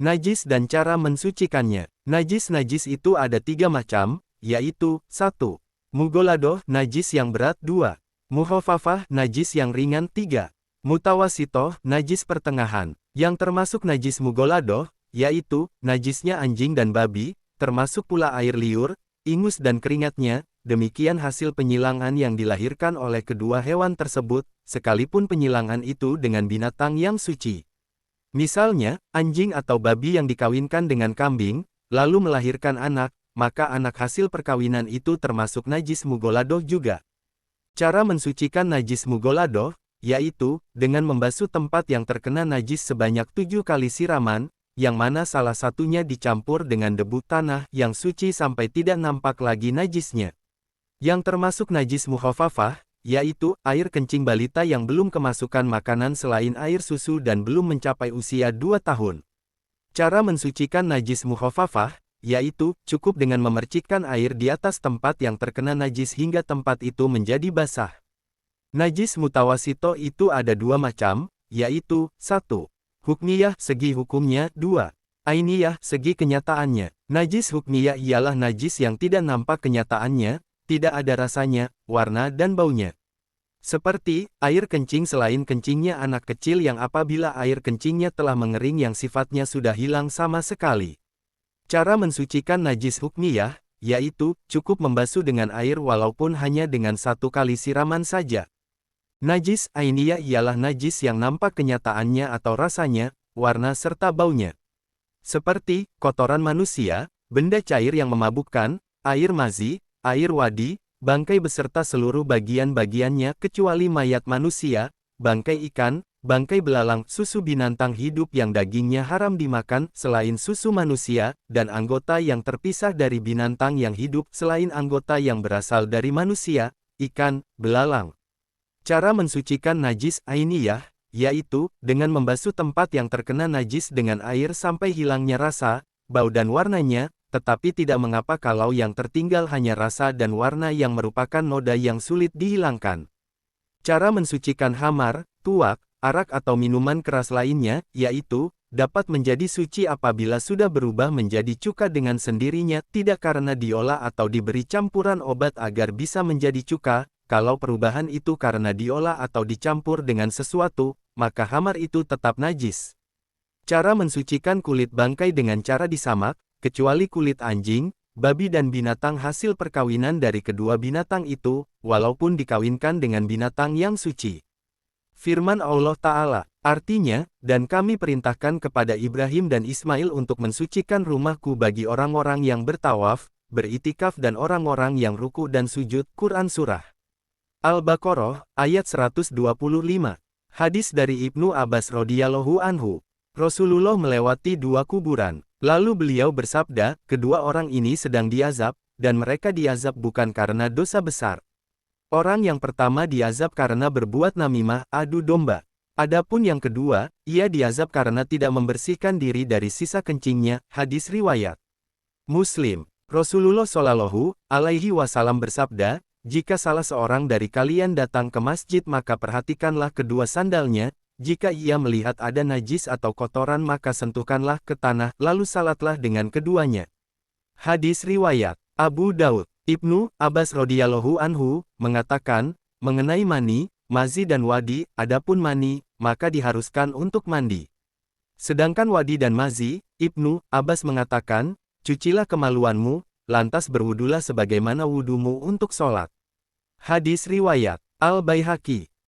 Najis dan cara mensucikannya. Najis-najis itu ada 3 macam, yaitu 1. Mughaladah, najis yang berat 2. Mukhafafah, najis yang ringan 3. Mutawasitoh, najis pertengahan. Yang termasuk najis mughaladah, yaitu, najisnya anjing dan babi, termasuk pula air liur, ingus dan keringatnya, demikian hasil penyilangan yang dilahirkan oleh kedua hewan tersebut, sekalipun penyilangan itu dengan binatang yang suci. Misalnya, anjing atau babi yang dikawinkan dengan kambing, lalu melahirkan anak, maka anak hasil perkawinan itu termasuk najis mughaladah juga. Cara mensucikan najis mughaladah, yaitu, dengan membasuh tempat yang terkena najis sebanyak 7 kali siraman, yang mana salah satunya dicampur dengan debu tanah yang suci sampai tidak nampak lagi najisnya. Yang termasuk najis mukhafafah, yaitu, air kencing balita yang belum kemasukan makanan selain air susu dan belum mencapai usia 2 tahun. Cara mensucikan najis mukhafafah, yaitu, cukup dengan memercikkan air di atas tempat yang terkena najis hingga tempat itu menjadi basah. Najis mutawasito itu ada 2 macam, yaitu, 1. Hukmiyah, segi hukumnya, 2. Ainiyah, segi kenyataannya. Najis hukmiyah ialah najis yang tidak nampak kenyataannya, tidak ada rasanya, warna dan baunya. Seperti, air kencing selain kencingnya anak kecil yang apabila air kencingnya telah mengering yang sifatnya sudah hilang sama sekali. Cara mensucikan najis hukmiyah, yaitu, cukup membasuh dengan air walaupun hanya dengan 1 kali siraman saja. Najis ainiyah ialah najis yang nampak kenyataannya atau rasanya, warna serta baunya. Seperti, kotoran manusia, benda cair yang memabukkan, air mazi, air wadi, bangkai beserta seluruh bagian-bagiannya kecuali mayat manusia, bangkai ikan, bangkai belalang, susu binatang hidup yang dagingnya haram dimakan selain susu manusia, dan anggota yang terpisah dari binatang yang hidup selain anggota yang berasal dari manusia, ikan, belalang. Cara mensucikan najis ainiyah, yaitu, dengan membasuh tempat yang terkena najis dengan air sampai hilangnya rasa, bau dan warnanya, tetapi tidak mengapa kalau yang tertinggal hanya rasa dan warna yang merupakan noda yang sulit dihilangkan. Cara mensucikan khamar, tuak, arak atau minuman keras lainnya, yaitu, dapat menjadi suci apabila sudah berubah menjadi cuka dengan sendirinya, tidak karena diolah atau diberi campuran obat agar bisa menjadi cuka. Kalau perubahan itu karena diolah atau dicampur dengan sesuatu, maka khamar itu tetap najis. Cara mensucikan kulit bangkai dengan cara disamak, kecuali kulit anjing, babi dan binatang hasil perkawinan dari kedua binatang itu, walaupun dikawinkan dengan binatang yang suci. Firman Allah Ta'ala, artinya, dan kami perintahkan kepada Ibrahim dan Ismail untuk mensucikan rumahku bagi orang-orang yang bertawaf, beritikaf dan orang-orang yang ruku dan sujud. Quran Surah Al-Baqarah, ayat 125. Hadis dari Ibnu Abbas radhiyallahu anhu. Rasulullah melewati 2 kuburan. Lalu beliau bersabda, kedua orang ini sedang diazab, dan mereka diazab bukan karena dosa besar. Orang yang pertama diazab karena berbuat namimah, adu domba. Adapun yang kedua, ia diazab karena tidak membersihkan diri dari sisa kencingnya. Hadis riwayat Muslim. Rasulullah Shallallahu alaihi wasallam bersabda, jika salah seorang dari kalian datang ke masjid maka perhatikanlah kedua sandalnya, jika ia melihat ada najis atau kotoran maka sentuhkanlah ke tanah, lalu salatlah dengan keduanya. Hadis riwayat Abu Daud. Ibnu Abbas radhiyallahu anhu mengatakan, mengenai mani, mazi dan wadi, adapun mani, maka diharuskan untuk mandi. Sedangkan wadi dan mazi, Ibnu Abbas mengatakan, cucilah kemaluanmu, lantas berwudulah sebagaimana wudumu untuk sholat. Hadis riwayat Al-Baihaqi.